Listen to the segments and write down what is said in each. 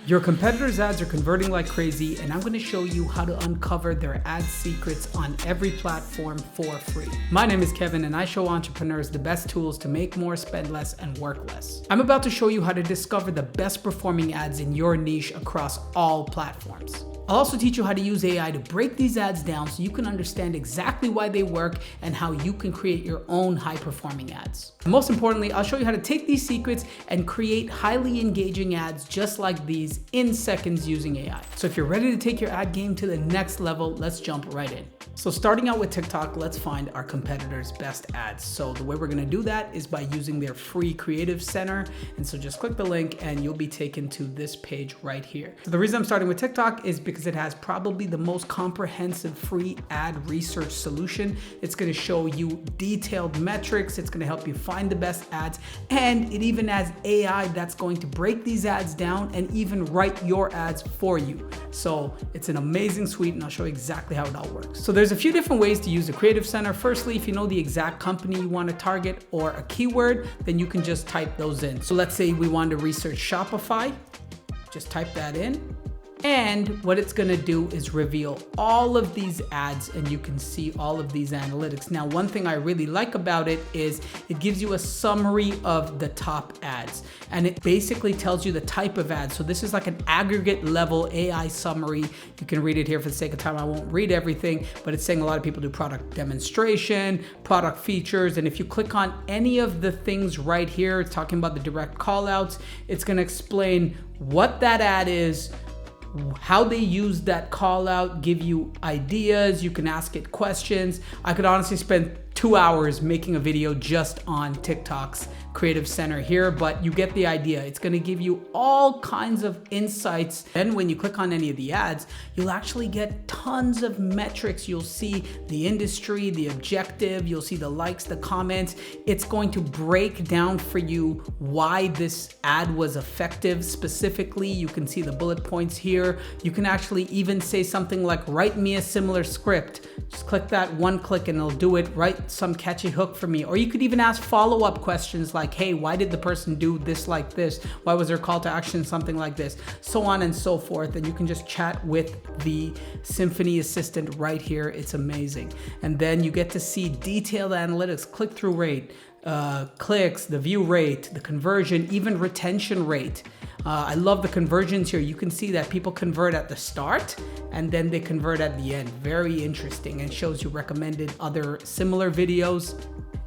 Your competitors' ads are converting like crazy, and I'm going to show you how to uncover their ad secrets on every platform for free. My name is Kevin, and I show entrepreneurs the best tools to make more, spend less, and work less. I'm about to show you how to discover the best performing ads in your niche across all platforms. I'll also teach you how to use AI to break these ads down so you can understand exactly why they work and how you can create your own high-performing ads. And most importantly, I'll show you how to take these secrets and create highly engaging ads just like these in seconds using AI. So if you're ready to take your ad game to the next level, let's jump right in. So starting out with TikTok, let's find our competitors' best ads. So the way we're gonna do that is by using their free creative center. And so just click the link and you'll be taken to this page right here. So the reason I'm starting with TikTok is because it has probably the most comprehensive free ad research solution. It's gonna show you detailed metrics. It's gonna help you find the best ads. And it even has AI that's going to break these ads down and even write your ads for you. So it's an amazing suite, and I'll show you exactly how it all works. So there's a few different ways to use the Creative Center. Firstly, if you know the exact company you want to target or a keyword, then you can just type those in. So let's say we want to research Shopify, just type that in. And what it's gonna do is reveal all of these ads, and you can see all of these analytics. Now, one thing I really like about it is it gives you a summary of the top ads, and it basically tells you the type of ads. So this is like an aggregate level AI summary. You can read it here for the sake of time. I won't read everything, but it's saying a lot of people do product demonstration, product features, and if you click on any of the things right here, it's talking about the direct call outs. It's gonna explain what that ad is, how they use that call out, give you ideas, you can ask it questions. I could honestly spend 2 hours making a video just on TikTok's Creative Center here, but you get the idea. It's gonna give you all kinds of insights. Then when you click on any of the ads, you'll actually get tons of metrics. You'll see the industry, the objective, you'll see the likes, the comments. It's going to break down for you why this ad was effective specifically. You can see the bullet points here. You can actually even say something like, write me a similar script. Just click that one click and it'll do it. Write some catchy hook for me. Or you could even ask follow-up questions like, hey, why did the person do this like this? Why was their call to action something like this? So on and so forth. And you can just chat with the Symphony Assistant right here. It's amazing. And then you get to see detailed analytics, click-through rate, clicks, the view rate, the conversion, even retention rate. I love the conversions here. You can see that people convert at the start and then they convert at the end. Very interesting, and shows you recommended other similar videos.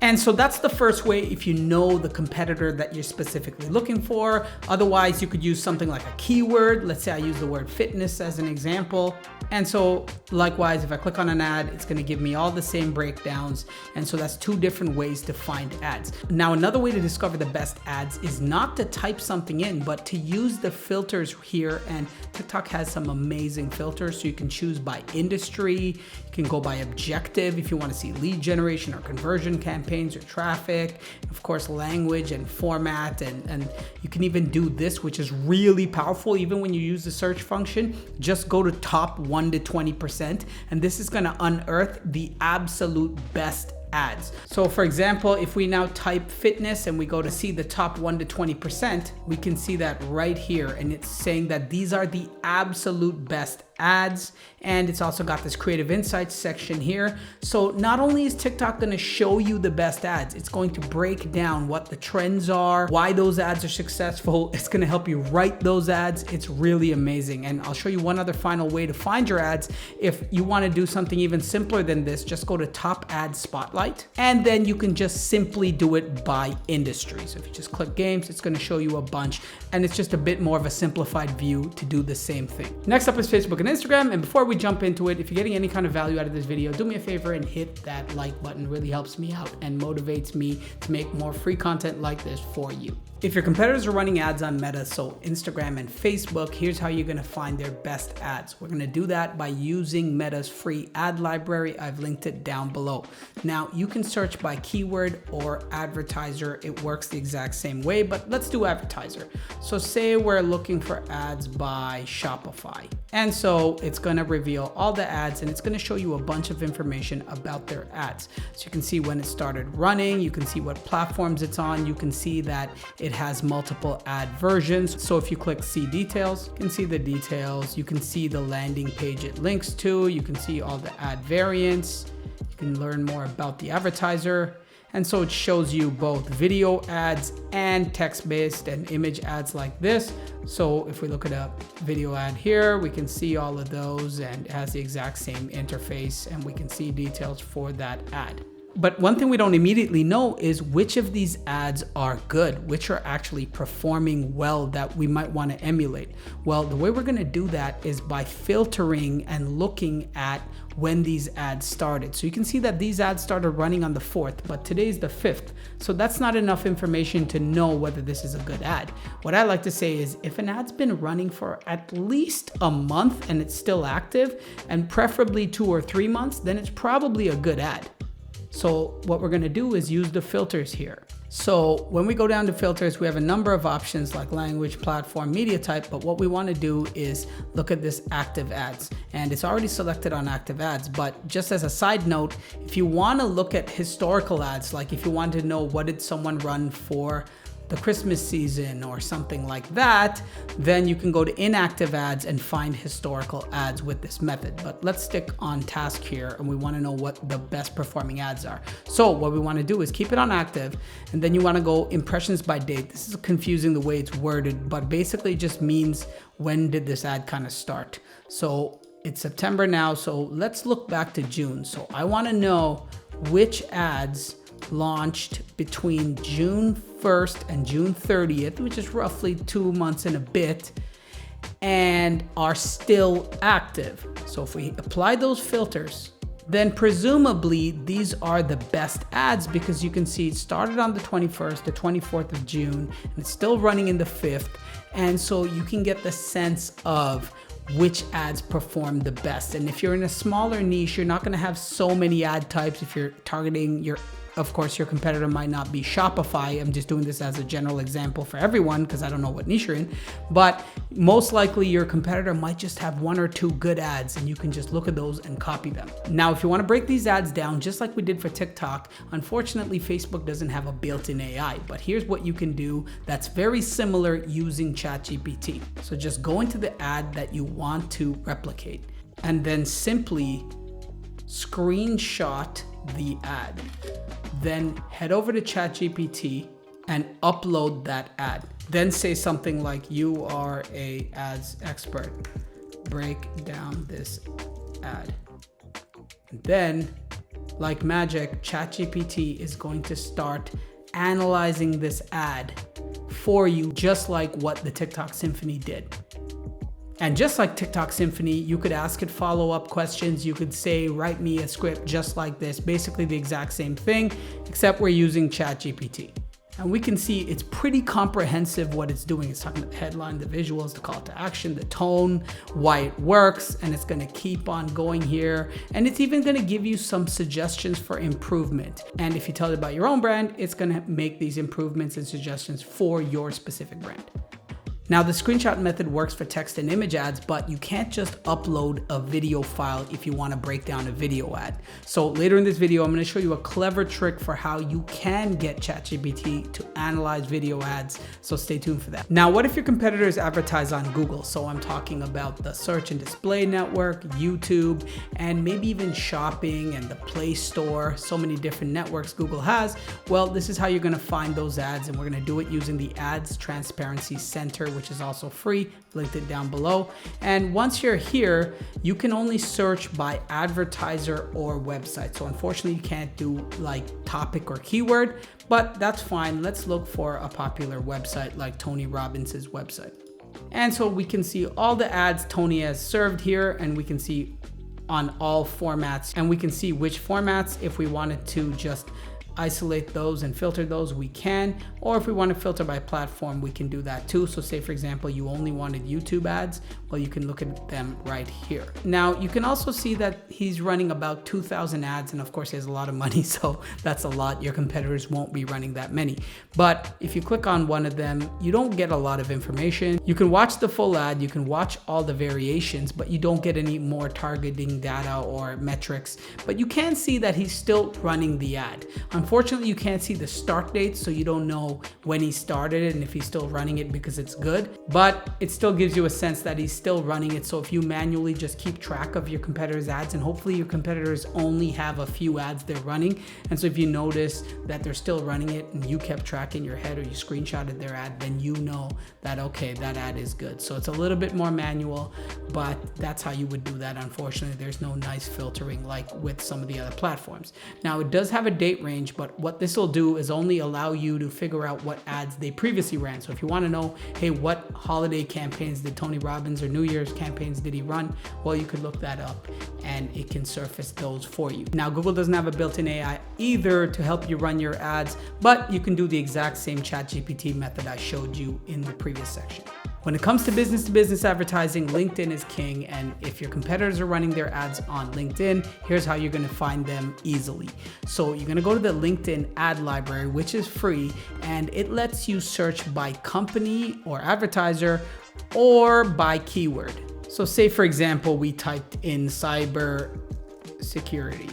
And so that's the first way if you know the competitor that you're specifically looking for. Otherwise, you could use something like a keyword. Let's say I use the word fitness as an example. And so likewise, if I click on an ad, it's gonna give me all the same breakdowns. And so that's two different ways to find ads. Now, another way to discover the best ads is not to type something in, but to use the filters here. And TikTok has some amazing filters. So you can choose by industry, you can go by objective if you wanna see lead generation or conversion campaigns or traffic, of course, language and format. And you can even do this, which is really powerful. Even when you use the search function, just go to top 1 to 20%, and this is gonna unearth the absolute best ads. So for example, if we now type fitness and we go to see the top 1 to 20%, we can see that right here, and it's saying that these are the absolute best ads. And it's also got this creative insights section here. So not only is TikTok going to show you the best ads, it's going to break down what the trends are, why those ads are successful. It's going to help you write those ads. It's really amazing. And I'll show you one other final way to find your ads. If you want to do something even simpler than this, just go to Top Ad Spotlight, and then you can just simply do it by industry. So if you just click games, it's going to show you a bunch, and it's just a bit more of a simplified view to do the same thing. Next up is Facebook and Instagram. And before we jump into it, if you're getting any kind of value out of this video, do me a favor and hit that like button. It really helps me out and motivates me to make more free content like this for you. If your competitors are running ads on Meta, so Instagram and Facebook, here's how you're gonna find their best ads. We're gonna do that by using Meta's free ad library. I've linked it down below. Now, you can search by keyword or advertiser. It works the exact same way, but let's do advertiser. So say we're looking for ads by Shopify. And so it's gonna reveal all the ads, and it's gonna show you a bunch of information about their ads. So you can see when it started running, you can see what platforms it's on, you can see that it has multiple ad versions. So if you click see details, you can see the details, you can see the landing page it links to, you can see all the ad variants, you can learn more about the advertiser. And so it shows you both video ads and text-based and image ads like this. So if we look at a video ad here, we can see all of those, and it has the exact same interface, and we can see details for that ad. But one thing we don't immediately know is which of these ads are good, which are actually performing well that we might want to emulate. Well, the way we're going to do that is by filtering and looking at when these ads started. So you can see that these ads started running on the 4th, but today's the 5th. So that's not enough information to know whether this is a good ad. What I like to say is if an ad's been running for at least a month and it's still active, and preferably 2 or 3 months, then it's probably a good ad. So what we're gonna do is use the filters here. So when we go down to filters, we have a number of options like language, platform, media type, but what we wanna do is look at this active ads. And it's already selected on active ads, but just as a side note, if you wanna look at historical ads, like if you want to know what did someone run for the Christmas season or something like that, then you can go to inactive ads and find historical ads with this method. But let's stick on task here, and we want to know what the best performing ads are. So what we want to do is keep it on active, and then you want to go impressions by date. This is confusing the way it's worded, but basically just means when did this ad kind of start. So it's September now, so let's look back to June. So I want to know which ads launched between June 1st and June 30th, which is roughly 2 months and a bit, and are still active. So if we apply those filters, then presumably these are the best ads, because you can see it started on the 21st, the 24th of June, and it's still running in the 5th. And so you can get the sense of which ads perform the best. And if you're in a smaller niche, you're not going to have so many ad types. If you're targeting of course, your competitor might not be Shopify. I'm just doing this as a general example for everyone because I don't know what niche you're in. But most likely your competitor might just have 1 or 2 good ads, and you can just look at those and copy them. Now, if you want to break these ads down, just like we did for TikTok, unfortunately, Facebook doesn't have a built-in AI. But here's what you can do that's very similar using ChatGPT. So just go into the ad that you want to replicate, and then simply screenshot the ad. Then head over to ChatGPT and upload that ad. Then say something like, you are a ads expert. Break down this ad. And then, like magic, ChatGPT is going to start analyzing this ad for you, just like what the TikTok Symphony did. And just like TikTok Symphony, you could ask it follow-up questions. You could say, write me a script just like this, basically the exact same thing, except we're using ChatGPT. And we can see it's pretty comprehensive what it's doing. It's talking about the headline, the visuals, the call to action, the tone, why it works, and it's gonna keep on going here. And it's even gonna give you some suggestions for improvement. And if you tell it about your own brand, it's gonna make these improvements and suggestions for your specific brand. Now, the screenshot method works for text and image ads, but you can't just upload a video file if you want to break down a video ad. So later in this video, I'm going to show you a clever trick for how you can get ChatGPT to analyze video ads. So stay tuned for that. Now, what if your competitors advertise on Google? So I'm talking about the search and display network, YouTube, and maybe even shopping and the Play Store, so many different networks Google has. Well, this is how you're going to find those ads, and we're going to do it using the Ads Transparency Center, which is also free. Linked it down below. And once you're here, you can only search by advertiser or website. So unfortunately, you can't do like topic or keyword, but that's fine. Let's look for a popular website like Tony Robbins' website. And so we can see all the ads Tony has served here, and we can see on all formats, and we can see which formats. If we wanted to just isolate those and filter those, we can, or if we want to filter by platform, we can do that too. So say, for example, you only wanted YouTube ads, well, you can look at them right here. Now, you can also see that he's running about 2,000 ads, and of course he has a lot of money, so that's a lot. Your competitors won't be running that many. But if you click on one of them, you don't get a lot of information. You can watch the full ad, you can watch all the variations, but you don't get any more targeting data or metrics. But you can see that he's still running the ad. Unfortunately, you can't see the start date, so you don't know when he started it and if he's still running it because it's good, but it still gives you a sense that he's still running it. So if you manually just keep track of your competitors' ads, and hopefully your competitors only have a few ads they're running, and so if you notice that they're still running it and you kept track in your head or you screenshotted their ad, then you know that, okay, that ad is good. So it's a little bit more manual, but that's how you would do that. Unfortunately, there's no nice filtering like with some of the other platforms. Now, it does have a date range, but what this will do is only allow you to figure out what ads they previously ran. So if you want to know, hey, what holiday campaigns did Tony Robbins or New Year's campaigns did he run? Well, you could look that up and it can surface those for you. Now, Google doesn't have a built-in AI either to help you run your ads, but you can do the exact same ChatGPT method I showed you in the previous section. When it comes to business advertising, LinkedIn is king, and if your competitors are running their ads on LinkedIn, here's how you're gonna find them easily. So you're gonna go to the LinkedIn ad library, which is free, and it lets you search by company or advertiser or by keyword. So say, for example, we typed in cyber security.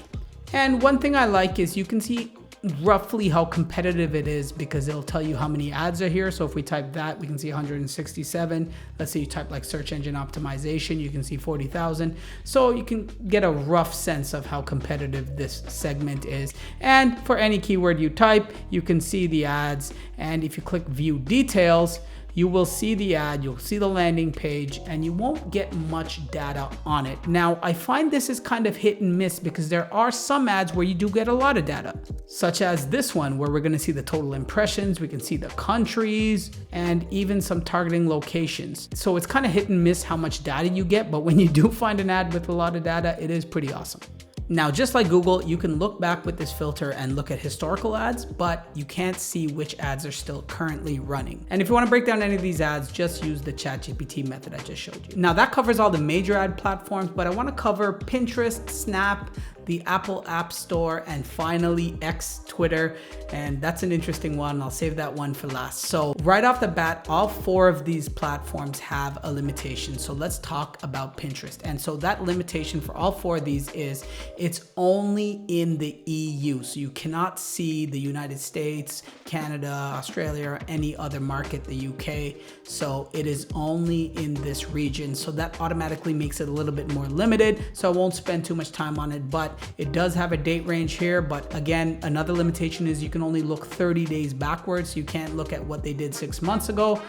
And one thing I like is you can see roughly how competitive it is because it'll tell you how many ads are here. So if we type that, we can see 167. Let's say you type like search engine optimization, you can see 40,000. So you can get a rough sense of how competitive this segment is. And for any keyword you type, you can see the ads. And if you click view details, you will see the ad, you'll see the landing page, and you won't get much data on it. Now, I find this is kind of hit and miss because there are some ads where you do get a lot of data, such as this one where we're gonna see the total impressions, we can see the countries, and even some targeting locations. So it's kind of hit and miss how much data you get, but when you do find an ad with a lot of data, it is pretty awesome. Now, just like Google, you can look back with this filter and look at historical ads, but you can't see which ads are still currently running. And if you want to break down any of these ads, just use the ChatGPT method I just showed you. Now, that covers all the major ad platforms, but I want to cover Pinterest, Snap, the Apple App Store, and finally X, Twitter. And that's an interesting one. I'll save that one for last. So right off the bat, all 4 of these platforms have a limitation. So let's talk about Pinterest. And so that limitation for all 4 of these is it's only in the EU. So you cannot see the United States, Canada, Australia, or any other market, the UK. So it is only in this region. So that automatically makes it a little bit more limited. So I won't spend too much time on it, but it does have a date range here. But again, another limitation is you can only look 30 days backwards. You can't look at what they did 6 months ago.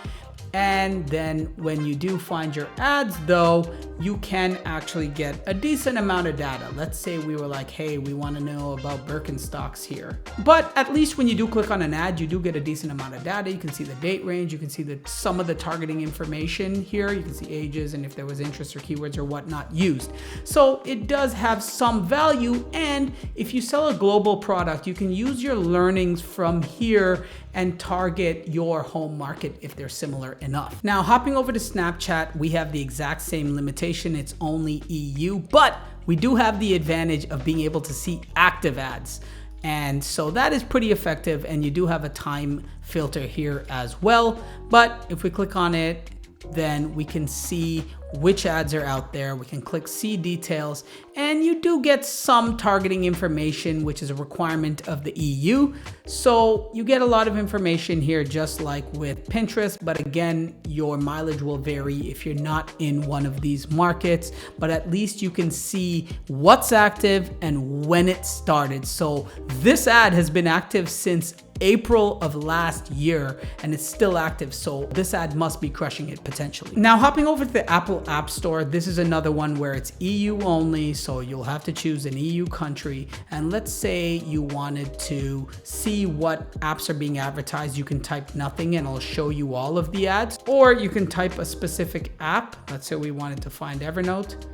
And then when you do find your ads though, you can actually get a decent amount of data. Let's say we were like, hey, we want to know about Birkenstocks here. But at least when you do click on an ad, you do get a decent amount of data. You can see the date range, you can see some of the targeting information here. You can see ages and if there was interest or keywords or whatnot used. So it does have some value. And if you sell a global product, you can use your learnings from here and target your home market if they're similar enough. Now, hopping over to Snapchat, we have the exact same limitation. It's only EU, but we do have the advantage of being able to see active ads. And so that is pretty effective. And you do have a time filter here as well. But if we click on it, then we can see which ads are out there. We can click see details, and you do get some targeting information, which is a requirement of the EU. So you get a lot of information here, just like with Pinterest. But again, your mileage will vary if you're not in one of these markets, but at least you can see what's active and when it started. So this ad has been active since April of last year and it's still active. So this ad must be crushing it potentially. Now, hopping over to the Apple App Store, this is another one where it's EU only. So you'll have to choose an EU country. And let's say you wanted to see what apps are being advertised. You can type nothing and it'll show you all of the ads, or you can type a specific app. Let's say we wanted to find Evernote,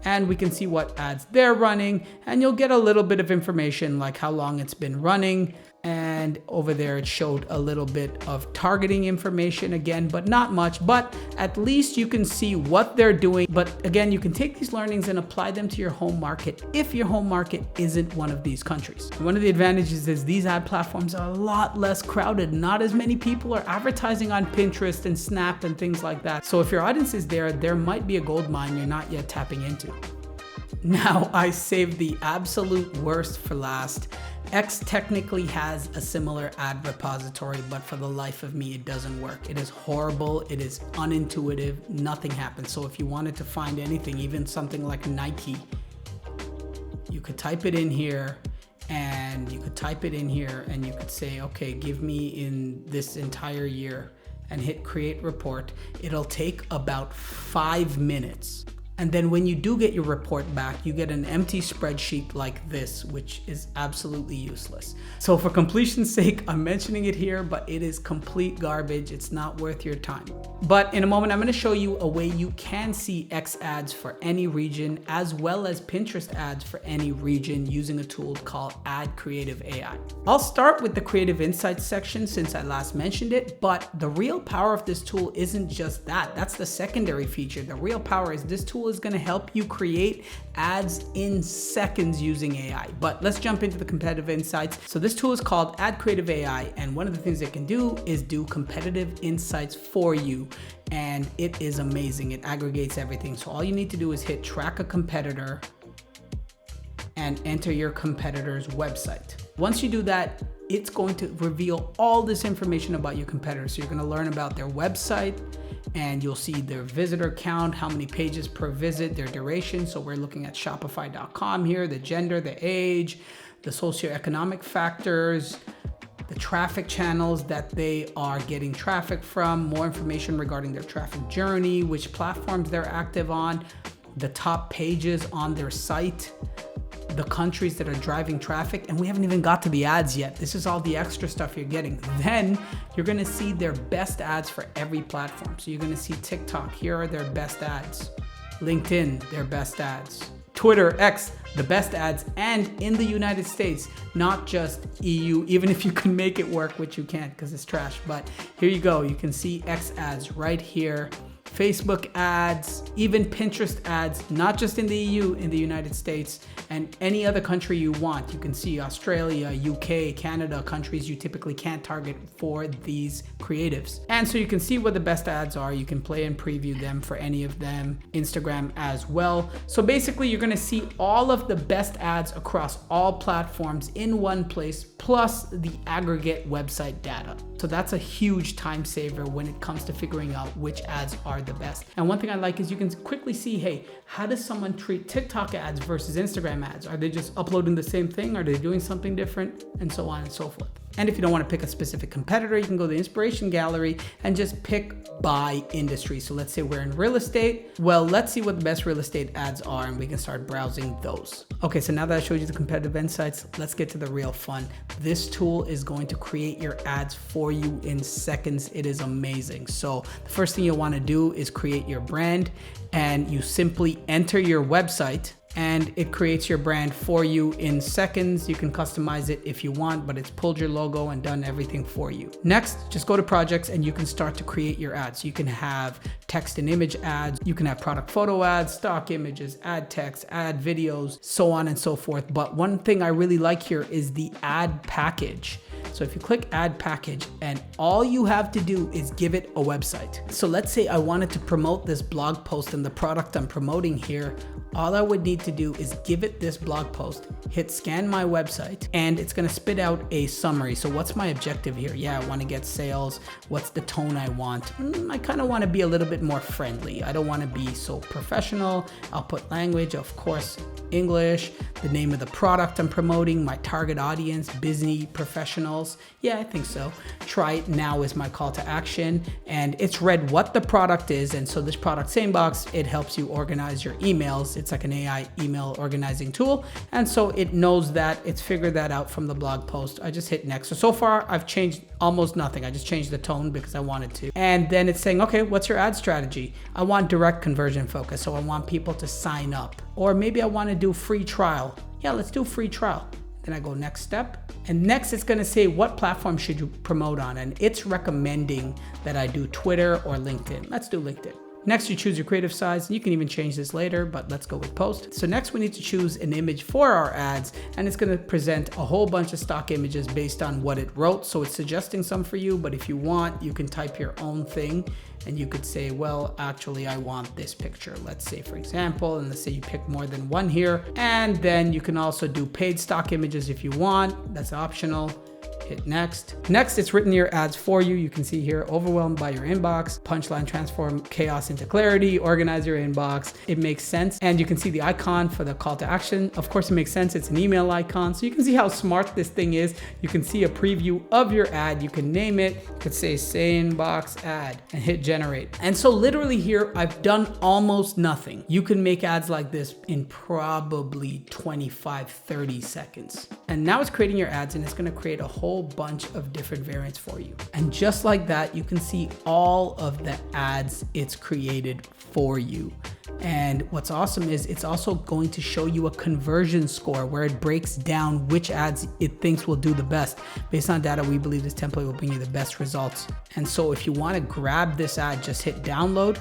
and we can see what ads they're running, and you'll get a little bit of information like how long it's been running. And over there, it showed a little bit of targeting information again, but not much, but at least you can see what they're doing. But again, you can take these learnings and apply them to your home market if your home market isn't one of these countries. One of the advantages is these ad platforms are a lot less crowded. Not as many people are advertising on Pinterest and Snap and things like that. So if your audience is there might be a gold mine you're not yet tapping into. Now, I saved the absolute worst for last, X technically has a similar ad repository, but for the life of me, it doesn't work. It is horrible. It is unintuitive. Nothing happens. So if you wanted to find anything, even something like Nike, you could type it in here and you could say, okay, give me in this entire year, and hit create report. It'll take about 5 minutes. And then when you do get your report back, you get an empty spreadsheet like this, which is absolutely useless. So for completion's sake, I'm mentioning it here, but it is complete garbage. It's not worth your time. But in a moment, I'm going to show you a way you can see X ads for any region, as well as Pinterest ads for any region using a tool called AdCreative AI. I'll start with the creative insights section since I last mentioned it, but the real power of this tool isn't just that. That's the secondary feature. The real power is this tool is going to help you create ads in seconds using AI. But let's jump into the competitive insights. So this tool is called AdCreative AI, and one of the things it can do is do competitive insights for you, and it is amazing. It aggregates everything. So all you need to do is hit track a competitor and enter your competitor's website. Once you do that, it's going to reveal all this information about your competitor. So you're going to learn about their website, and you'll see their visitor count, how many pages per visit, their duration. So we're looking at Shopify.com here, the gender, the age, the socioeconomic factors, the traffic channels that they are getting traffic from, more information regarding their traffic journey, which platforms they're active on, the top pages on their site, the countries that are driving traffic, and we haven't even got to the ads yet. This is all the extra stuff you're getting. Then you're gonna see their best ads for every platform. So you're gonna see TikTok, here are their best ads. LinkedIn, their best ads. Twitter, X, the best ads, and in the United States, not just EU, even if you can make it work, which you can't because it's trash. But here you go, you can see X ads right here. Facebook ads, even Pinterest ads, not just in the EU, in the United States, and any other country you want. You can see Australia, UK, Canada, countries you typically can't target for these creatives. And so you can see what the best ads are. You can play and preview them for any of them, Instagram as well. So basically you're gonna see all of the best ads across all platforms in one place, plus the aggregate website data. So that's a huge time saver when it comes to figuring out which ads are the best. And one thing I like is you can quickly see, hey, how does someone treat TikTok ads versus Instagram ads? Are they just uploading the same thing? Are they doing something different? And so on and so forth. And if you don't want to pick a specific competitor, you can go to the inspiration gallery and just pick by industry. So let's say we're in real estate. Well, let's see what the best real estate ads are, and we can start browsing those. Okay, so now that I showed you the competitive insights, let's get to the real fun. This tool is going to create your ads for you in seconds. It is amazing. So the first thing you'll want to do is create your brand, and you simply enter your website, and it creates your brand for you in seconds. You can customize it if you want, but it's pulled your logo and done everything for you. Next, just go to projects and you can start to create your ads. You can have text and image ads. You can have product photo ads, stock images, ad text, ad videos, so on and so forth. But one thing I really like here is the ad package. So if you click add package, and all you have to do is give it a website. So let's say I wanted to promote this blog post and the product I'm promoting here. All I would need to do is give it this blog post, hit scan my website, and it's gonna spit out a summary. So what's my objective here? Yeah, I wanna get sales. What's the tone I want? I kinda wanna be a little bit more friendly. I don't wanna be so professional. I'll put language, of course, English, the name of the product I'm promoting, my target audience, busy professionals. Yeah, I think so. Try it now is my call to action, and it's read what the product is. And so this product same box, it helps you organize your emails. It's like an AI email organizing tool. And so it knows that, it's figured that out from the blog post. I just hit next. So far I've changed almost nothing. I just changed the tone because I wanted to. And then it's saying, okay, what's your ad strategy? I want direct conversion focus. So I want people to sign up, or maybe I want to do free trial. Yeah, let's do free trial. Then I go next step. And next it's gonna say what platform should you promote on? And it's recommending that I do Twitter or LinkedIn. Let's do LinkedIn. Next, you choose your creative size. You can even change this later, but let's go with post. So next we need to choose an image for our ads, and it's going to present a whole bunch of stock images based on what it wrote. So it's suggesting some for you, but if you want, you can type your own thing and you could say, well, actually, I want this picture. Let's say, for example, and let's say you pick more than one here. And then you can also do paid stock images if you want. That's optional. Hit next. Next, it's written your ads for you. You can see here, overwhelmed by your inbox, punchline, transform chaos into clarity, organize your inbox. It makes sense. And you can see the icon for the call to action. Of course, it makes sense. It's an email icon. So you can see how smart this thing is. You can see a preview of your ad. You can name it. You could say inbox ad and hit generate. And so literally here, I've done almost nothing. You can make ads like this in probably 25, 30 seconds. And now it's creating your ads, and it's going to create a whole bunch of different variants for you. And just like that, you can see all of the ads it's created for you. And what's awesome is it's also going to show you a conversion score where it breaks down which ads it thinks will do the best. Based on data, we believe this template will bring you the best results. And so if you want to grab this ad, just hit download.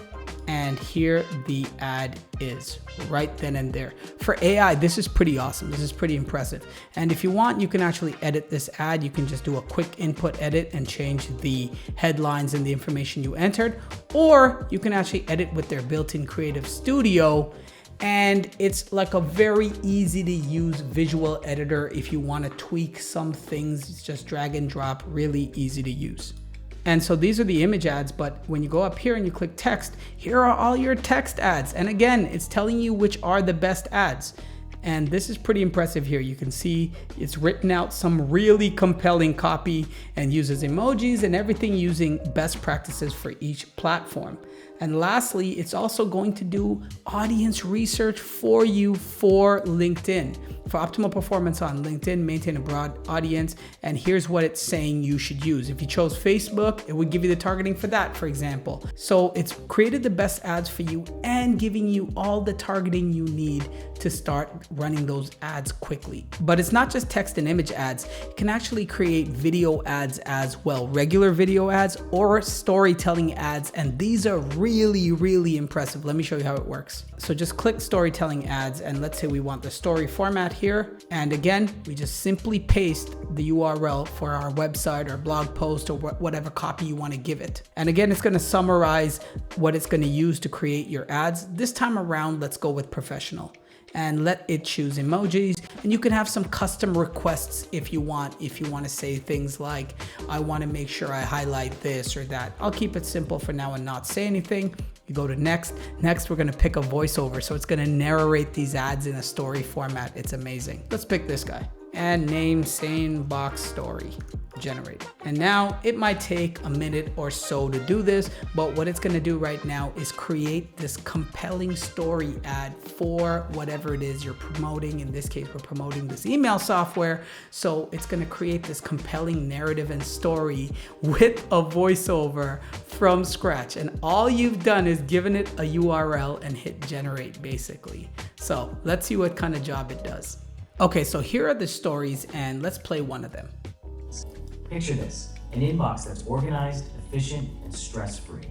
And here the ad is right then and there. For AI, this is pretty awesome. This is pretty impressive. And if you want, you can actually edit this ad. You can just do a quick input edit and change the headlines and the information you entered, or you can actually edit with their built-in Creative Studio. And it's like a very easy to use visual editor. If you want to tweak some things, it's just drag and drop, really easy to use. And so these are the image ads, but when you go up here and you click text, here are all your text ads. And again, it's telling you which are the best ads. And this is pretty impressive here. You can see it's written out some really compelling copy and uses emojis and everything using best practices for each platform. And lastly, it's also going to do audience research for you for LinkedIn. For optimal performance on LinkedIn, maintain a broad audience. And here's what it's saying you should use. If you chose Facebook, it would give you the targeting for that, for example. So it's created the best ads for you and giving you all the targeting you need to start running those ads quickly. But it's not just text and image ads. You can actually create video ads as well, regular video ads or storytelling ads. And these are really, really impressive. Let me show you how it works. So just click storytelling ads, and let's say we want the story format here. And again, we just simply paste the URL for our website or blog post or whatever copy you want to give it. And again, it's going to summarize what it's going to use to create your ads. This time around, let's go with professional and let it choose emojis. And you can have some custom requests if you want. If you want to say things like, I want to make sure I highlight this or that. I'll keep it simple for now and not say anything. You go to next. Next, we're going to pick a voiceover. So it's going to narrate these ads in a story format. It's amazing. Let's pick this guy. And name box story. Generate. And now it might take a minute or so to do this, but what it's going to do right now is create this compelling story ad for whatever it is you're promoting. In this case, we're promoting this email software. So it's going to create this compelling narrative and story with a voiceover from scratch. And all you've done is given it a URL and hit generate basically. So let's see what kind of job it does. Okay, so here are the stories and let's play one of them. Picture this, an inbox that's organized, efficient, and stress-free.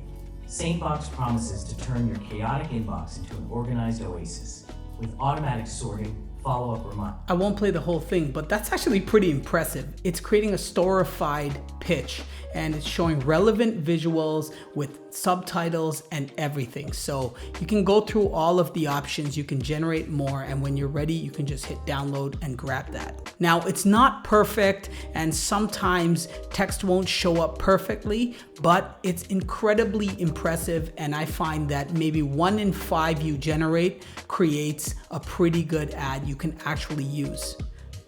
SaneBox promises to turn your chaotic inbox into an organized oasis with automatic sorting, follow-up reminder. I won't play the whole thing, but that's actually pretty impressive. It's creating a storified pitch and it's showing relevant visuals with subtitles and everything. So you can go through all of the options, you can generate more, and when you're ready, you can just hit download and grab that. Now, it's not perfect, and sometimes text won't show up perfectly, but it's incredibly impressive, and I find that maybe 1 in 5 you generate creates a pretty good ad you can actually use.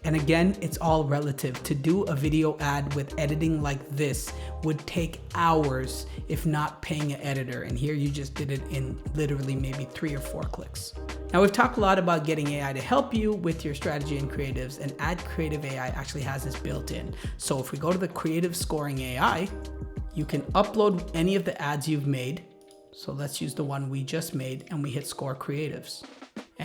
And again, it's all relative. To do a video ad with editing like this would take hours, if not paying an editor. And here you just did it in literally maybe 3 or 4 clicks. Now, we've talked a lot about getting AI to help you with your strategy and creatives, and AdCreative AI actually has this built in. So if we go to the creative scoring AI, you can upload any of the ads you've made. So let's use the one we just made and we hit score creatives.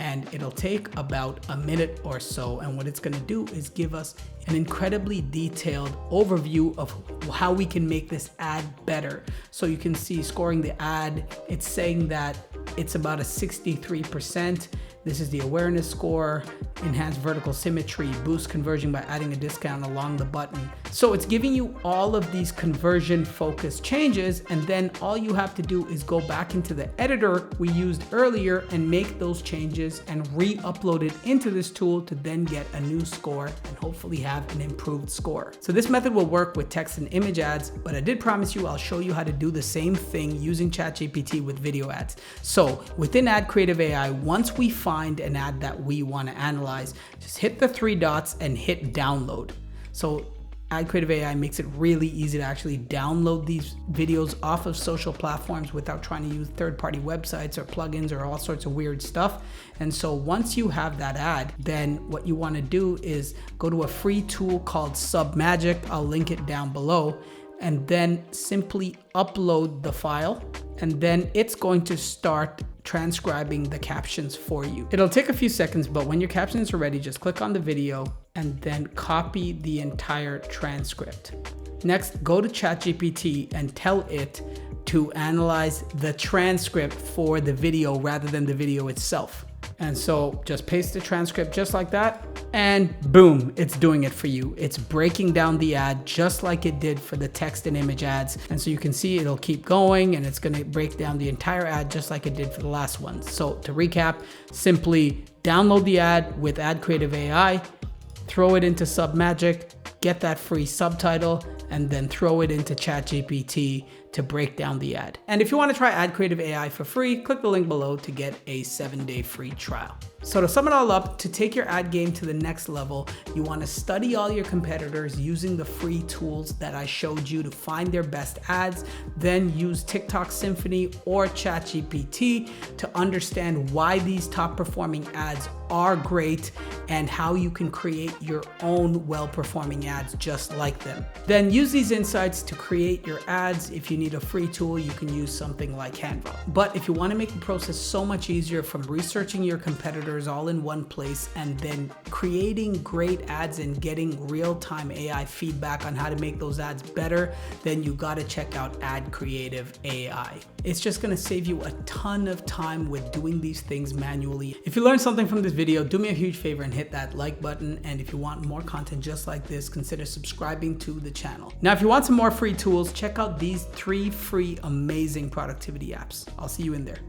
and it'll take about a minute or so. And what it's gonna do is give us an incredibly detailed overview of how we can make this ad better. So you can see scoring the ad, it's saying that it's about a 63%. This is the awareness score, enhance vertical symmetry, boost conversion by adding a discount along the button. So it's giving you all of these conversion focused changes, and then all you have to do is go back into the editor we used earlier and make those changes and re-upload it into this tool to then get a new score and hopefully have an improved score. So this method will work with text and image ads, but I did promise you I'll show you how to do the same thing using ChatGPT with video ads. So within AdCreative AI, once we find an ad that we want to analyze, just hit the 3 dots and hit download. So AdCreative AI makes it really easy to actually download these videos off of social platforms without trying to use third-party websites or plugins or all sorts of weird stuff. And so once you have that ad, then what you want to do is go to a free tool called Submagic. I'll link it down below, and then simply upload the file, and then it's going to start transcribing the captions for you. It'll take a few seconds, but when your captions are ready, just click on the video and then copy the entire transcript. Next, go to ChatGPT and tell it to analyze the transcript for the video rather than the video itself. And so just paste the transcript just like that, and boom, it's doing it for you. It's breaking down the ad just like it did for the text and image ads. And so you can see it'll keep going, and it's gonna break down the entire ad just like it did for the last one. So to recap, simply download the ad with AdCreative AI, throw it into Submagic, get that free subtitle, and then throw it into ChatGPT to break down the ad. And if you want to try AdCreative AI for free, click the link below to get a 7-day free trial. So to sum it all up, to take your ad game to the next level, you want to study all your competitors using the free tools that I showed you to find their best ads, then use TikTok Symphony or ChatGPT to understand why these top performing ads are great and how you can create your own well-performing ads just like them. Then use these insights to create your ads. If you need a free tool, you can use something like Canva. But if you want to make the process so much easier, from researching your competitors all in one place and then creating great ads and getting real-time AI feedback on how to make those ads better, then you got to check out AdCreative AI. It's just going to save you a ton of time with doing these things manually. If you learned something from this video, do me a huge favor and hit that like button. And if you want more content just like this, consider subscribing to the channel. Now, if you want some more free tools, check out these 3 free amazing productivity apps. I'll see you in there.